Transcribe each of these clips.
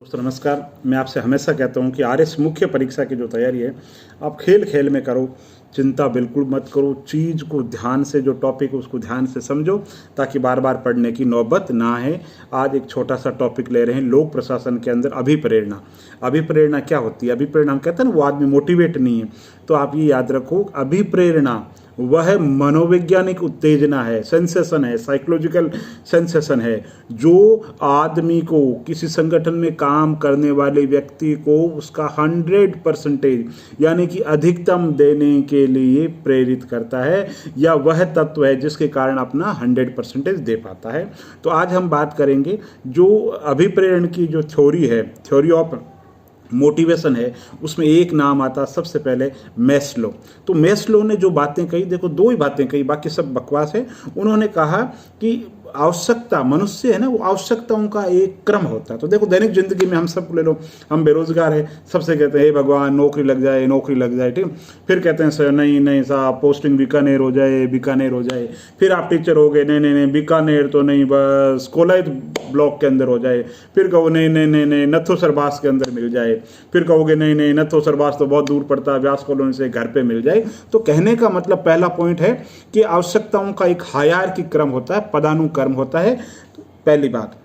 दोस्तों नमस्कार। मैं आपसे हमेशा कहता हूं कि आरएस मुख्य परीक्षा की जो तैयारी है आप खेल खेल में करो, चिंता बिल्कुल मत करो। चीज़ को ध्यान से, जो टॉपिक है उसको ध्यान से समझो ताकि बार बार पढ़ने की नौबत ना है। आज एक छोटा सा टॉपिक ले रहे हैं, लोक प्रशासन के अंदर अभिप्रेरणा। अभिप्रेरणा क्या होती है? अभिप्रेरणा हम कहते हैं ना, वो आदमी मोटिवेट नहीं है, तो आप ये याद रखो, अभिप्रेरणा वह मनोवैज्ञानिक उत्तेजना है, सेंसेशन है, साइकोलॉजिकल सेंसेशन है, जो आदमी को, किसी संगठन में काम करने वाले व्यक्ति को उसका 100% यानी कि अधिकतम देने के लिए प्रेरित करता है, या वह तत्व है जिसके कारण अपना 100% दे पाता है। तो आज हम बात करेंगे जो अभिप्रेरण की जो थ्योरी है, थ्योरी ऑफ मोटिवेशन है, उसमें एक नाम आता सबसे पहले मैस्लो। तो मैस्लो ने जो बातें कही, देखो दो ही बातें कही, बाकी सब बकवास है। उन्होंने कहा कि आवश्यकता, मनुष्य है ना, वो आवश्यकताओं का एक क्रम होता है। तो देखो दैनिक जिंदगी में हम सब ले लो, हम बेरोजगार है, सबसे कहते हैं हे भगवान नौकरी लग जाए, नौकरी लग जाए, ठीक। फिर कहते हैं सर नहीं नहीं साहब पोस्टिंग बीकानेर हो जाए, बीकानेर हो जाए। फिर आप टीचर हो गए, नहीं नहीं नहीं बीकानेर तो नहीं, बस कोलायत ब्लॉक के अंदर हो जाए। फिर कहो नहीं नहीं नहीं नहीं नथो सरबास के अंदर मिल जाए। फिर कहोगे नहीं नहीं नथो सरबास तो बहुत दूर पड़ता है, व्यास कॉलोनी से घर पे मिल जाए। तो कहने का मतलब पहला पॉइंट है कि आवश्यकताओं का एक हायरार्की क्रम होता है, पदानुक्रम होता है, पहली बात।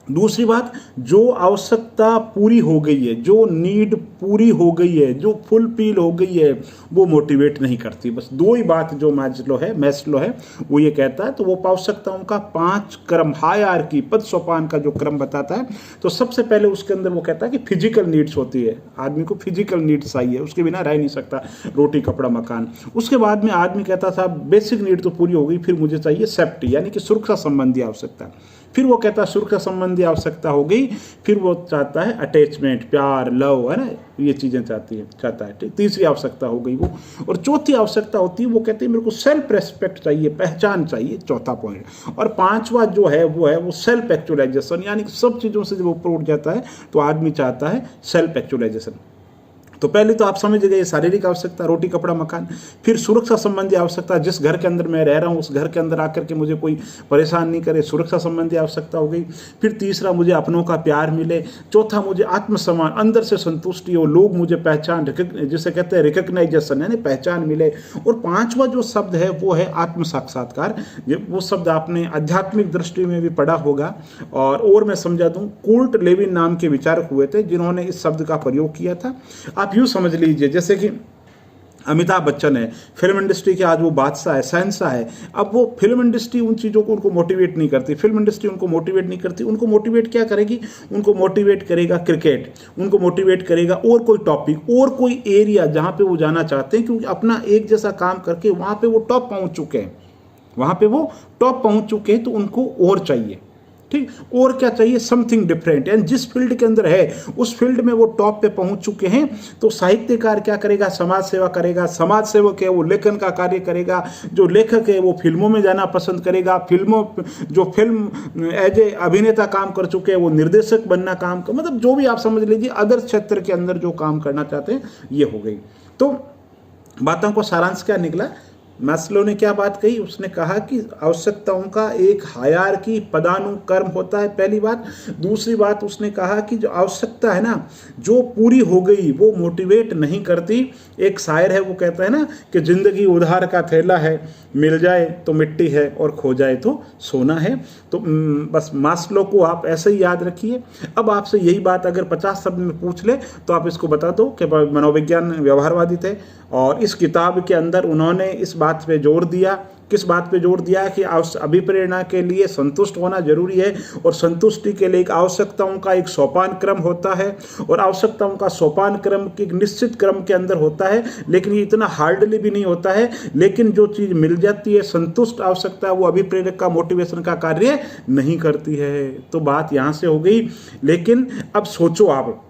दूसरी बात, जो आवश्यकता पूरी हो गई है, जो नीड पूरी हो गई है, जो फुलफिल हो गई है, वो मोटिवेट नहीं करती। बस दो ही बात जो मैस्लो है वो ये कहता है। तो वो आवश्यकताओं का 5 क्रम, हायरार्की, पद सोपान का जो क्रम बताता है। तो सबसे पहले उसके अंदर वो कहता है कि फिजिकल नीड्स होती है, आदमी को फिजिकल नीड्स चाहिए, उसके बिना रह नहीं सकता, रोटी कपड़ा मकान। उसके बाद में आदमी कहता था बेसिक नीड तो पूरी हो गई, फिर मुझे चाहिए सेफ्टी यानी कि सुरक्षा संबंधी आवश्यकता। फिर वो कहता है सुरक्षा संबंधी आवश्यकता हो गई, फिर वो चाहता है अटैचमेंट, प्यार, लव, है ना, ये चीज़ें चाहता है। तीसरी आवश्यकता हो गई वो। और चौथी आवश्यकता होती है, वो कहते हैं मेरे को सेल्फ रेस्पेक्ट चाहिए, पहचान चाहिए, चौथा पॉइंट। और पांचवा जो है वो सेल्फ एक्चुअलाइजेशन, यानी कि सब चीज़ों से जब ऊपर उठ जाता है तो आदमी चाहता है सेल्फ एक्चुअलाइजेशन। तो पहले तो आप समझ गए शारीरिक आवश्यकता, रोटी कपड़ा मकान। फिर सुरक्षा संबंधी आवश्यकता, जिस घर के अंदर मैं रह रहा हूँ उस घर के अंदर आकर के मुझे कोई परेशान नहीं करे, सुरक्षा संबंधी आवश्यकता हो गई। फिर तीसरा, मुझे अपनों का प्यार मिले। चौथा, मुझे आत्मसम्मान, अंदर से संतुष्टि हो, लोग मुझे पहचान, जिसे कहते हैं रिकग्नाइजेशन, यानी पहचान मिले। और पांचवा जो शब्द है वो है आत्म साक्षात्कार। वो शब्द आपने आध्यात्मिक दृष्टि में भी पढ़ा होगा। और मैं समझा दूं, कुर्ट लेविन नाम के विचारक हुए थे जिन्होंने इस शब्द का प्रयोग किया था। आप यूँ समझ लीजिए जैसे कि अमिताभ बच्चन है, फिल्म इंडस्ट्री के आज वो बादशाह है, शहंशाह है। अब वो फिल्म इंडस्ट्री उन चीज़ों को उनको मोटिवेट नहीं करती, फिल्म इंडस्ट्री उनको मोटिवेट नहीं करती। उनको मोटिवेट क्या करेगी? उनको मोटिवेट करेगा क्रिकेट, उनको मोटिवेट करेगा और कोई टॉपिक, और कोई एरिया जहाँ पे वो जाना चाहते हैं, क्योंकि अपना एक जैसा काम करके वहाँ पे वो टॉप पहुँच चुके हैं, वहाँ पे वो टॉप पहुँच चुके हैं। तो उनको और चाहिए, ठीक, और क्या चाहिए? Something different. यानी जिस फील्ड के अंदर है उस फील्ड में वो टॉप पे पहुंच चुके हैं। तो साहित्यकार क्या करेगा? समाज सेवा करेगा। समाज सेवक है वो लेखन का कार्य करेगा। जो लेखक है वो फिल्मों में जाना पसंद करेगा। जो फिल्म एज ए अभिनेता काम कर चुके हैं वो निर्देशक बनना काम कर, मतलब जो भी आप समझ लीजिए अदर क्षेत्र के अंदर जो काम करना चाहते हैं, ये हो गई। तो बातों को सारांश क्या निकला? मैस्लो ने क्या बात कही? उसने कहा कि आवश्यकताओं का एक हायरार्की, पदानुक्रम होता है, पहली बात। दूसरी बात उसने कहा कि जो आवश्यकता है ना, जो पूरी हो गई वो मोटिवेट नहीं करती। एक शायर है वो कहता है ना कि जिंदगी उधार का थैला है, मिल जाए तो मिट्टी है और खो जाए तो सोना है। तो बस मैस्लो को आप ऐसे ही याद रखिए। अब आपसे यही बात अगर 50 शब्द में पूछ ले तो आप इसको बता दो कि मनोविज्ञान व्यवहारवादी थे, और इस किताब के अंदर उन्होंने इस बात पे जोर दिया। किस बात पे जोर दिया? कि अभिप्रेरणा के लिए संतुष्ट होना जरूरी है, और संतुष्टि के लिए आवश्यकताओं का एक सोपान क्रम होता है, और आवश्यकताओं का सोपान क्रम के एक निश्चित क्रम के अंदर होता है, लेकिन ये इतना हार्डली भी नहीं होता है। लेकिन जो चीज़ मिल जाती है संतुष्ट आवश्यकता, वो अभिप्रेरक का, मोटिवेशन का कार्य नहीं करती है। तो बात यहाँ से हो गई। लेकिन अब सोचो, आप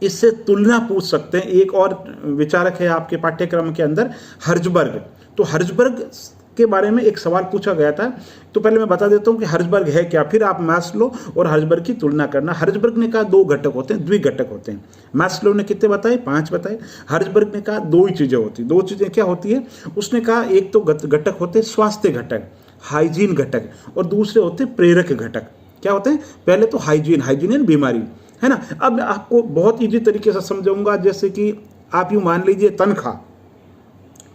इससे तुलना पूछ सकते हैं। एक और विचारक है आपके पाठ्यक्रम के अंदर, हर्जबर्ग। तो हर्जबर्ग के बारे में एक सवाल पूछा गया था। तो पहले मैं बता देता हूं कि हर्जबर्ग है क्या, फिर आप मैस्लो और हर्जबर्ग की तुलना करना। हर्जबर्ग ने कहा 2 घटक होते हैं, द्विघटक होते हैं। मैस्लो ने कितने बताए? 5 बताए। हर्जबर्ग ने कहा 2 ही चीजें होती। 2 चीजें क्या होती है? उसने कहा एक तो घटक होते हैं स्वास्थ्य घटक, हाइजीन घटक, और दूसरे होते प्रेरक घटक। क्या होते हैं? पहले तो हाइजीन, हाइजीन बीमारी, है ना। अब आपको बहुत ईजी तरीके से समझाऊंगा, जैसे कि आप यूँ मान लीजिए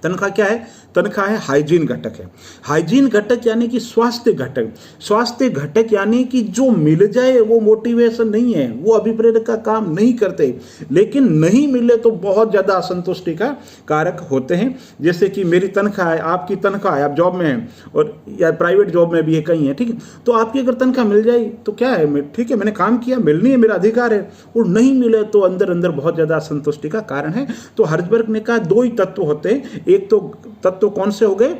तनख्वाह क्या है? तनख्वाह है हाइजीन घटक है। हाइजीन घटक यानी कि स्वास्थ्य घटक। स्वास्थ्य घटक यानी कि जो मिल जाए वो मोटिवेशन नहीं है, वो अभिप्रेरक का काम नहीं करते, लेकिन नहीं मिले तो बहुत ज़्यादा असंतुष्टि का कारक होते हैं। जैसे कि मेरी तनख्वाह है, आपकी तनख्वाह है, आप जॉब में हैं और या प्राइवेट जॉब में भी है, कहीं है, ठीक है। तो आपकी अगर तनख्वाह मिल जाए तो क्या है, ठीक है, मैंने काम किया, मिलनी है, मेरा अधिकार है, और नहीं मिले तो अंदर अंदर बहुत ज़्यादा असंतुष्टि का कारण है। तो हर्जबर्ग ने कहा दो ही तत्व होते हैं। एक तो तत्व कौन से हो गए?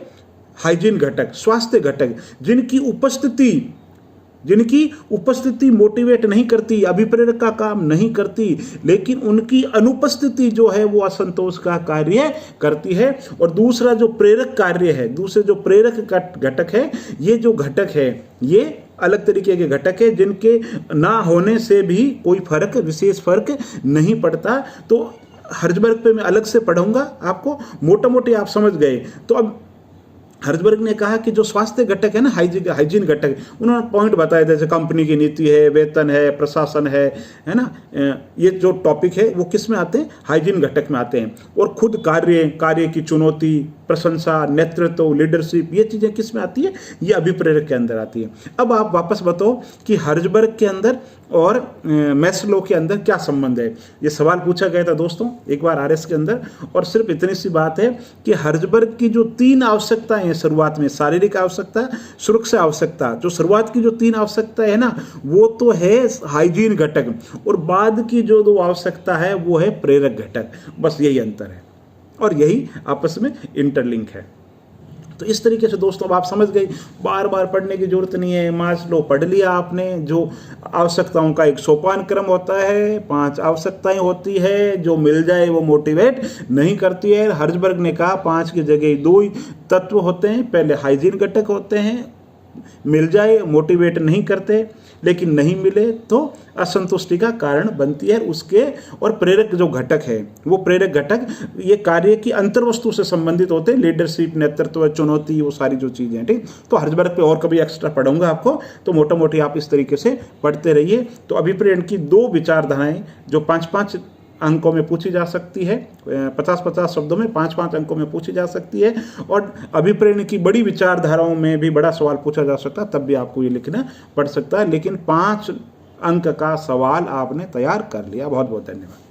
हाइजीन घटक, स्वास्थ्य घटक, जिनकी उपस्थिति मोटिवेट नहीं करती, अभिप्रेरक का काम नहीं करती, लेकिन उनकी अनुपस्थिति जो है वो असंतोष का कार्य करती है। और दूसरा जो प्रेरक कार्य है, दूसरे जो प्रेरक घटक है, ये जो घटक है ये अलग तरीके के घटक है, जिनके ना होने से भी कोई विशेष फर्क नहीं पड़ता। तो हर्जबर्ग पे मैं अलग से पढ़ूंगा, आपको मोटा मोटी आप समझ गए। तो अब हर्जबर्ग ने कहा कि जो स्वास्थ्य घटक है ना, हाइजीन घटक, उन्होंने पॉइंट बताए, जैसे कंपनी की नीति है, वेतन है, प्रशासन है ना, ये जो टॉपिक है वो किस में आते हैं? हाइजीन घटक में आते हैं। और खुद कार्य की चुनौती, प्रशंसा, नेतृत्व, लीडरशिप, ये चीज़ें किस में आती है? ये अभिप्रेरक के अंदर आती है। अब आप वापस बताओ कि हर्जबर्ग के अंदर और मैस्लो के अंदर क्या संबंध है? ये सवाल पूछा गया था दोस्तों एक बार आरएस के अंदर, और सिर्फ इतनी सी बात है कि हर्जबर्ग की जो 3 आवश्यकताएं हैं शुरुआत में, शारीरिक आवश्यकता, सुरक्षा आवश्यकता, जो शुरुआत की जो 3 आवश्यकता है ना, वो तो है हाइजीन घटक, और बाद की जो 2 आवश्यकता है वो है प्रेरक घटक। बस यही अंतर है और यही आपस में इंटरलिंक है। तो इस तरीके से दोस्तों अब आप समझ गए, बार बार पढ़ने की जरूरत नहीं है। मास्लो पढ़ लिया आपने, जो आवश्यकताओं का एक सोपान क्रम होता है, 5 आवश्यकताएं होती है, जो मिल जाए वो मोटिवेट नहीं करती है। हर्जबर्ग ने कहा 5 की जगह 2 ही तत्व होते हैं। पहले हाइजीन घटक होते हैं, मिल जाए मोटिवेट नहीं करते, लेकिन नहीं मिले तो असंतुष्टि का कारण बनती है उसके। और प्रेरक जो घटक है, वो प्रेरक घटक ये कार्य की अंतर्वस्तु से संबंधित होते हैं, लीडरशिप, नेतृत्व, चुनौती, वो सारी जो चीज़ें हैं, ठीक। तो हर्जबर्ग पे और कभी एक्स्ट्रा पढ़ूंगा आपको, तो मोटा मोटी आप इस तरीके से पढ़ते रहिए। तो अभिप्रेरण की 2 विचारधाराएं जो 5-5 अंकों में पूछी जा सकती है, 50-50 शब्दों में 5-5 अंकों में पूछी जा सकती है, और अभिप्रेरण की बड़ी विचारधाराओं में भी बड़ा सवाल पूछा जा सकता है, तब भी आपको ये लिखना पड़ सकता है। लेकिन 5 अंक का सवाल आपने तैयार कर लिया। बहुत बहुत धन्यवाद।